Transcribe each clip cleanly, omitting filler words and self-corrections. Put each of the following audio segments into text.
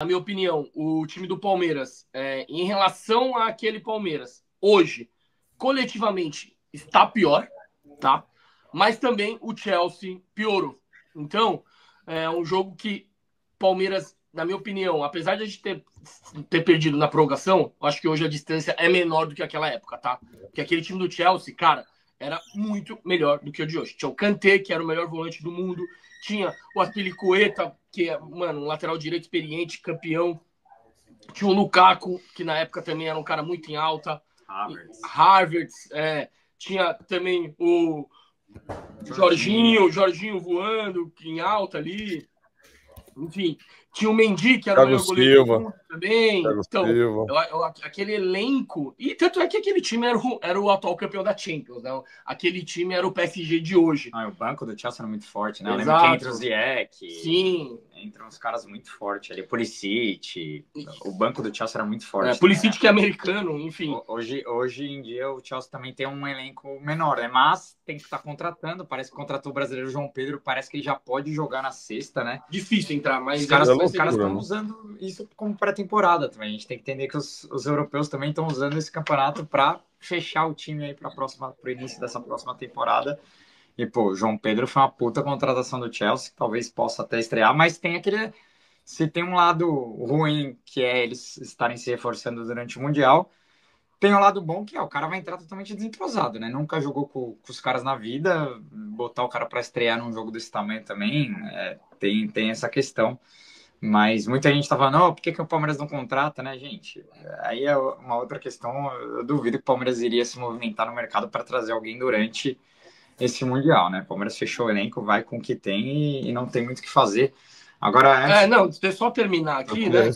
na minha opinião, o time do Palmeiras, em relação àquele Palmeiras, hoje, coletivamente, está pior, tá? Mas também o Chelsea piorou. Então, é um jogo que Palmeiras, na minha opinião, apesar de a gente ter perdido na prorrogação, acho que hoje a distância é menor do que aquela época, tá? Porque aquele time do Chelsea, cara, era muito melhor do que o de hoje. Tinha o Kanté, que era o melhor volante do mundo, tinha o Aspilicueta, que é, mano, um lateral direito experiente, campeão. Tinha o Lukaku, que na época também era um cara muito em alta. Harvard, tinha também o Jorginho voando em alta ali. Enfim, tinha o Mendy, que era o melhor goleiro do mundo também. Então, aquele elenco. E tanto é que aquele time era o atual campeão da Champions, né? Aquele time era o PSG de hoje. O banco do Chelsea era muito forte, né? Eu lembro que entra o Ziyech. Sim. Entram uns caras muito fortes ali. Pulisic. O banco do Chelsea era muito forte. Pulisic, né? Que é americano, enfim. Hoje em dia o Chelsea também tem um elenco menor, né? Mas tem que estar contratando. Parece que contratou o brasileiro João Pedro. Parece que ele já pode jogar na sexta, né? Difícil entrar, mas os caras estão usando isso como pré-temporada também. A gente tem que entender que os europeus também estão usando esse campeonato para fechar o time aí para o início dessa próxima temporada. E, pô, o João Pedro foi uma puta contratação do Chelsea, talvez possa até estrear, mas tem aquele... Se tem um lado ruim, que é eles estarem se reforçando durante o Mundial, tem um lado bom, que é o cara vai entrar totalmente desentrosado, né? Nunca jogou com os caras na vida, botar o cara para estrear num jogo desse tamanho também, tem essa questão. Mas muita gente tá falando, por que o Palmeiras não contrata, né, gente? Aí é uma outra questão, eu duvido que o Palmeiras iria se movimentar no mercado para trazer alguém durante esse Mundial, né? O Palmeiras fechou o elenco, vai com o que tem e não tem muito o que fazer. Agora, antes... não, deixa eu só terminar aqui, né?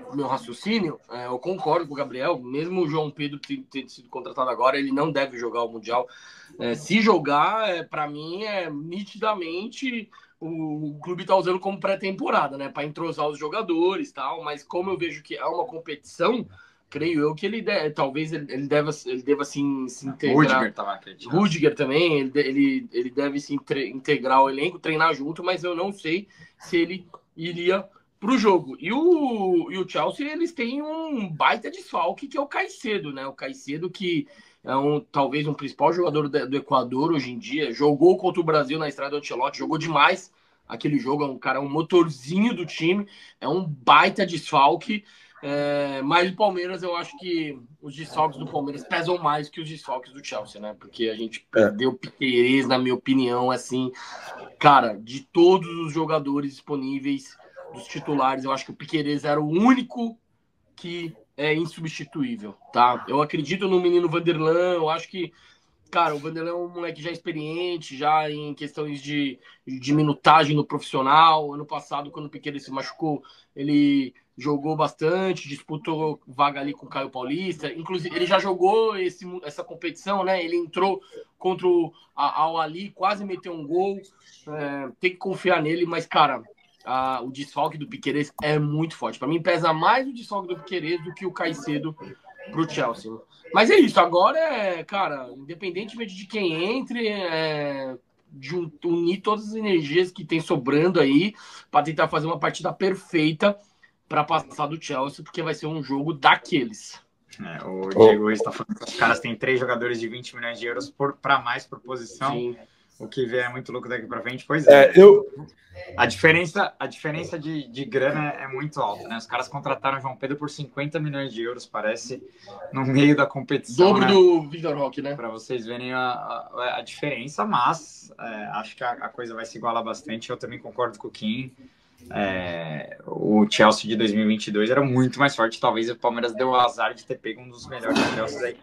O meu raciocínio, eu concordo com o Gabriel, mesmo o João Pedro ter sido contratado agora, ele não deve jogar o Mundial. Se jogar, para mim, nitidamente o clube está usando como pré-temporada, né? Para entrosar os jogadores e tal, mas como eu vejo que é uma competição, creio eu que talvez ele deva assim, se integrar. Rudiger também, ele deve se integrar ao elenco, treinar junto, mas eu não sei se ele iria pro jogo. E o Chelsea, eles têm um baita desfalque, que é o Caicedo, né? O Caicedo, que é talvez um principal jogador do Equador hoje em dia, jogou contra o Brasil na estreia do Ancelotti, jogou demais aquele jogo, um motorzinho do time, é um baita desfalque. Mas o Palmeiras, eu acho que os desfalques do Palmeiras pesam mais que os desfalques do Chelsea, né? Porque a gente perdeu o Piquerez, na minha opinião, assim, cara, de todos os jogadores disponíveis, dos titulares, eu acho que o Piquerez era o único que é insubstituível, tá? Eu acredito no menino Vanderlan, eu acho que, cara, o Vanderlan é um moleque já experiente, já em questões de minutagem no profissional. Ano passado, quando o Piquerez se machucou, ele jogou bastante, disputou vaga ali com o Caio Paulista. Inclusive, ele já jogou essa competição, né? Ele entrou contra o Al-Ali, quase meteu um gol. Tem que confiar nele, mas, cara, o desfalque do Piquerez é muito forte. Para mim, pesa mais o desfalque do Piquerez do que o Caicedo pro Chelsea. Mas é isso, agora cara, independentemente de quem entre, de unir todas as energias que tem sobrando aí para tentar fazer uma partida perfeita para passar do Chelsea, porque vai ser um jogo daqueles. O Diego está falando que os caras têm 3 jogadores de 20 milhões de euros para mais por posição. Sim. O que vier é muito louco daqui para frente, pois é. A diferença de grana é muito alta, né? Os caras contrataram o João Pedro por 50 milhões de euros, parece, no meio da competição. Dobro, né? Do Vitor Roque, né? Para vocês verem a diferença, mas acho que a coisa vai se igualar bastante. Eu também concordo com o Kim. O Chelsea de 2022 era muito mais forte. Talvez o Palmeiras deu o azar de ter pego um dos melhores Chelsea aí.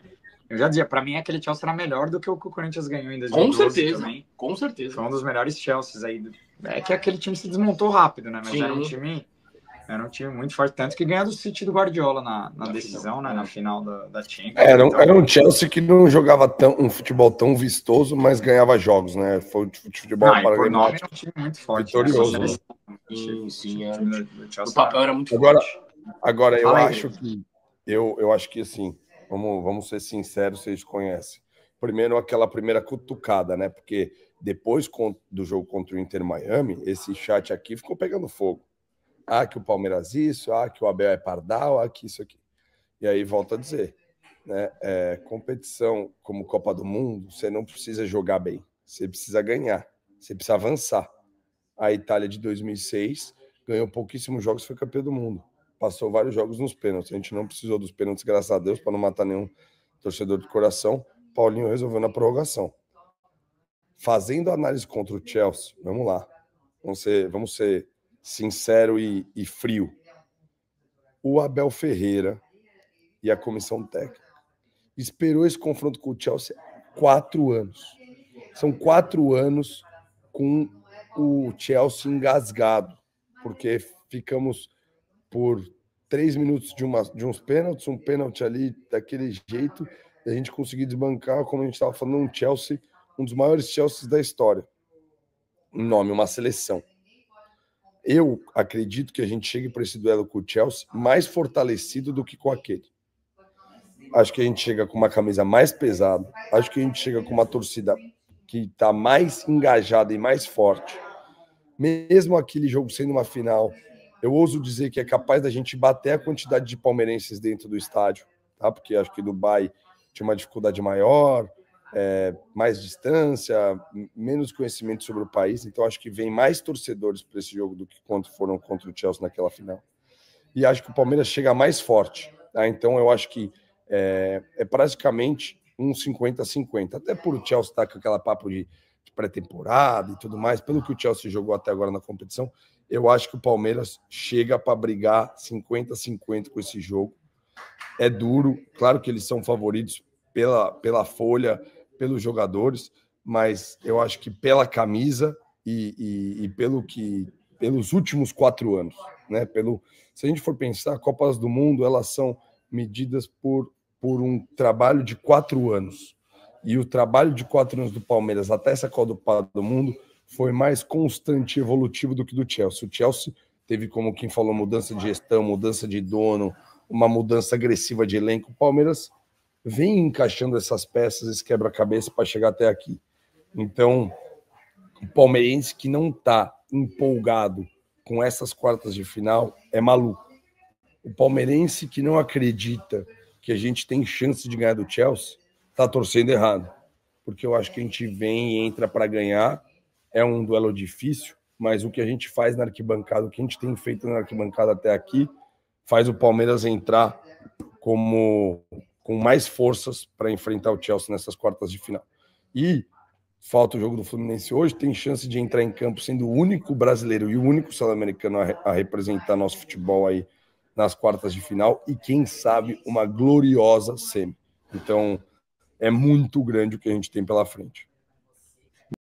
Eu já dizia, para mim aquele Chelsea era melhor do que o Corinthians ganhou em 2012. Com certeza, também. Com certeza. Foi um dos melhores Chelseas aí. É que aquele time se desmontou rápido, né? Mas Sim. era um time muito forte, tanto que ganhou do City do Guardiola na decisão, final. Né? Na final da Champions. Era um Chelsea que não jogava um futebol tão vistoso, mas ganhava jogos, né? Foi um futebol por nome era um time muito forte. Vitorioso. Né? Sim. O papel era muito forte. Agora eu acho que assim, vamos ser sinceros, vocês conhecem. Primeiro, aquela primeira cutucada, né? Porque depois do jogo contra o Inter Miami, esse chat aqui ficou pegando fogo. que o Palmeiras isso, que o Abel é pardal, que isso aqui. E aí, volto a dizer, né? Competição como Copa do Mundo, você não precisa jogar bem, você precisa ganhar, você precisa avançar. A Itália de 2006 ganhou pouquíssimos jogos, foi campeã do mundo. Passou vários jogos nos pênaltis. A gente não precisou dos pênaltis, graças a Deus, para não matar nenhum torcedor de coração. Paulinho resolveu na prorrogação. Fazendo análise contra o Chelsea, vamos lá. Vamos ser sincero e frio. O Abel Ferreira e a comissão técnica esperou esse confronto com o Chelsea 4 anos. São 4 anos com o Chelsea engasgado, porque ficamos por 3 minutos de uns pênaltis, um pênalti ali daquele jeito, e a gente conseguiu desbancar, como a gente estava falando, um Chelsea, um dos maiores Chelseas da história. Um nome, uma seleção. Eu acredito que a gente chegue para esse duelo com o Chelsea mais fortalecido do que com aquele. Acho que a gente chega com uma camisa mais pesada, acho que a gente chega com uma torcida que está mais engajada e mais forte. Mesmo aquele jogo sendo uma final, eu ouso dizer que é capaz da gente bater a quantidade de palmeirenses dentro do estádio, tá? Porque acho que Dubai tinha uma dificuldade maior, mais distância, menos conhecimento sobre o país, então acho que vem mais torcedores para esse jogo do que quando foram contra o Chelsea naquela final. E acho que o Palmeiras chega mais forte, tá? Então eu acho que é praticamente um 50-50, até por o Chelsea estar com aquela papo de pré-temporada e tudo mais, pelo que o Chelsea jogou até agora na competição, eu acho que o Palmeiras chega para brigar 50-50 com esse jogo. É duro, claro que eles são favoritos pela folha, pelos jogadores, mas eu acho que pela camisa e pelos últimos 4 anos, né? Se a gente for pensar, Copas do Mundo, elas são medidas por um trabalho de 4 anos. E o trabalho de 4 anos do Palmeiras até essa Copa do Mundo foi mais constante e evolutivo do que do Chelsea. O Chelsea teve, como quem falou, mudança de gestão, mudança de dono, uma mudança agressiva de elenco. O Palmeiras vem encaixando essas peças, esse quebra-cabeça para chegar até aqui. Então, o palmeirense que não está empolgado com essas quartas de final é maluco. O palmeirense que não acredita que a gente tem chance de ganhar do Chelsea está torcendo errado. Porque eu acho que a gente vem e entra para ganhar. É um duelo difícil, mas o que a gente faz na arquibancada, o que a gente tem feito na arquibancada até aqui, faz o Palmeiras entrar com mais forças para enfrentar o Chelsea nessas quartas de final. E falta o jogo do Fluminense hoje, tem chance de entrar em campo sendo o único brasileiro e o único sul-americano a representar nosso futebol aí nas quartas de final e, quem sabe, uma gloriosa semi. Então, é muito grande o que a gente tem pela frente.